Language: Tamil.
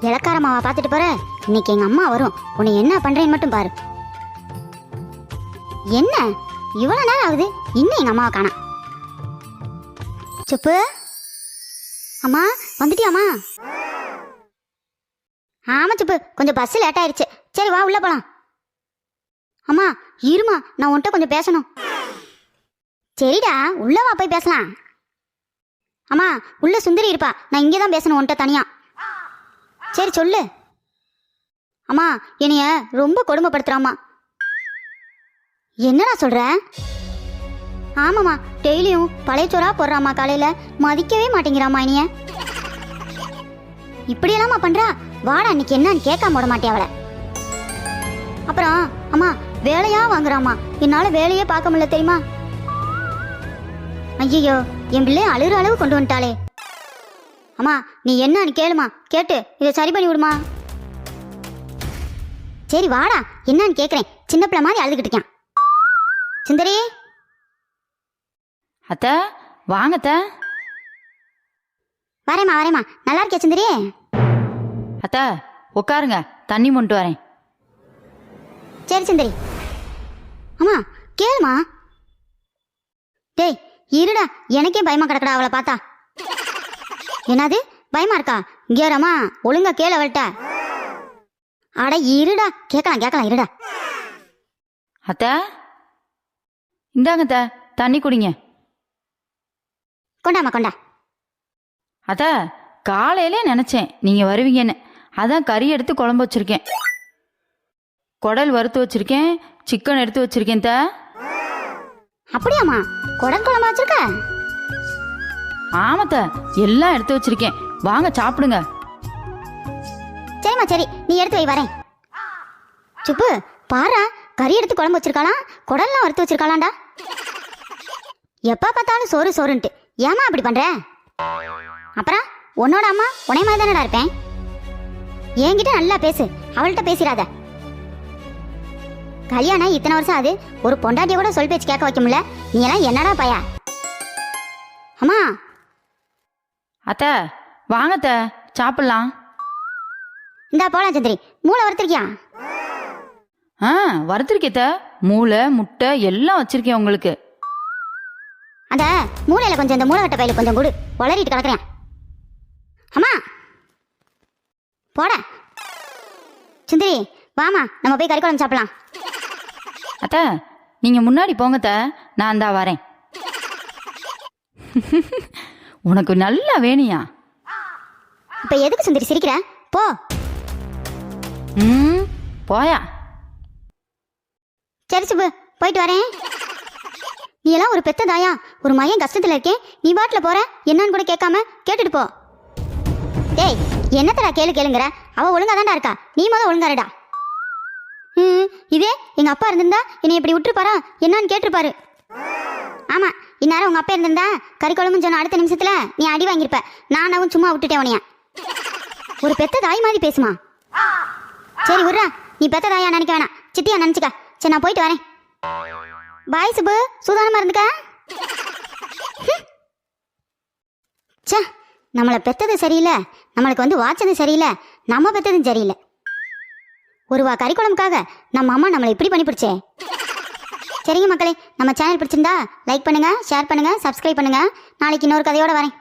இலக்காரமாவா பார்த்துட்டு போற? இன்னைக்கு எங்க அம்மா வரும், உன்னை என்ன பண்றேன்னு மட்டும் பாரு. என்ன இவ்வளவு நேரம் ஆகுது, இன்னும் எங்க அம்மாவை காணோம். சுப்பு, அம்மா வந்துட்டியாம்மா? ஆமா சுப்பு, கொஞ்சம் பஸ் லேட் ஆயிடுச்சு. சரி வா உள்ள போலாம். அம்மா இருமா, நான் உன்கிட்ட கொஞ்சம் பேசணும். சரிடா, உள்ள வா போய் பேசலாம். அம்மா உள்ள சுந்தரி இருப்பா, நான் இங்கே தான் பேசணும் உன்கிட்ட தனியா. சரி சொல்லு. அம்மா என்னைய ரொம்ப கொடுமைப்படுத்துறாம்மா. என்னடா சொல்ற? ஆமாம்மா, டெய்லியும் பழைய சோறா போடுறாம்மா, காலையில மதிக்கவே மாட்டேங்கிறாம்மா என்னைய. இப்படியெல்லாமா பண்றா? வாடா இன்னைக்கு என்னன்னு கேட்காம போட மாட்டே அவளை. அப்புறம் அம்மா வேலையா வாங்குறாம்மா, என்னால வேலையே பார்க்க முடியல தெரியுமா? ஐயோ, என் பிள்ளை அழுகிற அளவு கொண்டு வந்துட்டாளே. அம்மா நீ என்னன்னு கேளுமா, கேட்டு இதை சரி பண்ணி விடுமா. சரி வாடா, என்னன்னு கேட்குறேன். சின்ன பிள்ளை மாதிரி அழுதுகிட்டு இருக்கான். சுந்தரி. அத்த வாங்க அத்த. வரேம்மா வரேம்மா. நல்லா இருக்கியா சுந்தரி? அத்த உட்காருங்க, தண்ணி மொண்டு வரேன். சரி சுந்தரி. அம்மா கேளுமா. டேய் இருடா, எனக்கே பயமா கிடக்கடா அவளை பார்த்தா. என்னது பயமா இருக்கா? இங்கேறமா ஒழுங்கா கேளு அவள்கிட்ட. அட இருடா, கேட்கலாம் கேட்கலாம், இருடா. அத்த இந்தாங்க அத்த, தண்ணி குடிங்க. கொண்டாமா கொண்டா. அத்த காலையிலே நினைச்சேன் நீங்க வருவீங்கன்னு, அதான் கறி எடுத்து குழம்பு வச்சிருக்கேன். குடல் வறுத்து வச்சிருக்கேன், சிக்கன் எடுத்து வச்சிருக்கேன். த அப்படியாம்மா, குடல் குழம்பு வச்சிருக்க? ஆமாத்த, எல்லாம் எடுத்து வச்சிருக்கேன், வாங்க சாப்பிடுங்க. சரிம்மா சரி, நீ எடுத்து வை, வரேன். சுப்பு பாரா, கறி எடுத்து குழம்பு வச்சிருக்காளாம், குடல்லாம் வறுத்து வச்சிருக்காளாண்டா. எப்ப பார்த்தாலும் சோறு சோறுன்ட்டு ஏமா அப்படி பண்ற? அப்புறம் உன்னோட அம்மா உன்னை மாதிரி தானடா இருப்பேன். என்கிட்ட நல்லா பேசு, அவள்கிட்ட பேசிடாத. கல்யாணம் இத்தனை வருஷம் ஆகுது, ஒரு பொண்டாட்டிய கூட சொல் பேச்சு கேட்க வைக்க முடியல. நீ எல்லாம் என்னடா பையா? அம்மா. அத்த வாங்க அத்த, சாப்பிடலாம். இந்தா போலாம் சந்திரி. மூளை வறுத்திருக்கியா? வறுத்திருக்கேத்த, மூளை முட்டை எல்லாம் வச்சிருக்கேன் உங்களுக்கு. அந்த மூளையில கொஞ்சம், இந்த மூளை கட்ட பையில கொஞ்சம் கூடு, வளரிட்டு கிடக்குறேன். அம்மா போட. சுந்தரி வாமா, நம்ம போய் கறி குழம்பு சாப்பிடலாம். அத்த நீங்க முன்னாடி போங்கத்த, நான் தான் வரேன். உனக்கு நல்லா வேணியா? இப்ப எதுக்கு சுந்தரி சிரிக்கிற? போ. போயா. சரி சுப்பு, போயிட்டு வரேன். நீ எல்லாம் ஒரு பெத்த தாயா, ஒரு மையன் கஷ்டத்துல இருக்கேன், நீ பாட்டுல போற, என்னன்னு கூட கேட்காம கேட்டுட்டு போ. டேய் என்னத்தடா கேளு கேளுங்கிற? அவ ஒழுங்கா தான்டா இருக்கா, நீ ஒழுங்கா இருடா. இதே எங்க அப்பா இருந்திருந்தா என்னை இப்படி விட்டுருப்பாரா, என்னன்னு கேட்டிருப்பாரு. ஆமா, இந்நேரம் உங்க அப்பா இருந்திருந்தா கறி குழம்புன்னு சொன்ன அடுத்த நிமிஷத்துல நீ அடி வாங்கியிருப்ப. நானும் சும்மா விட்டுட்டேன் உனைய. ஒரு பெத்த தாய் மாதிரி பேசுமா. சரி விட்றா, நீ பெத்த தாயா நினைக்க வேணாம், சித்தியா நினைச்சுக்க. சரி நான் போயிட்டு வரேன். பாய் சுப்பு, சூதானமா இருந்துக்க. சே, நம்மளை பெத்தது சரியில்லை, நம்மளுக்கு வாச்சது சரியில்லை, நம்ம பெத்ததும் சரியில்லை. ஒருவா கறி குழம்புக்காக நம்ம அம்மா நம்மளை இப்படி பண்ணி பிடிச்சே. சரிங்க மக்களே, நம்ம சேனல் பிடிச்சிருந்தா லைக் பண்ணுங்க, ஷேர் பண்ணுங்க, சப்ஸ்கிரைப் பண்ணுங்க. நாளைக்கு இன்னொரு கதையோட வரேன்.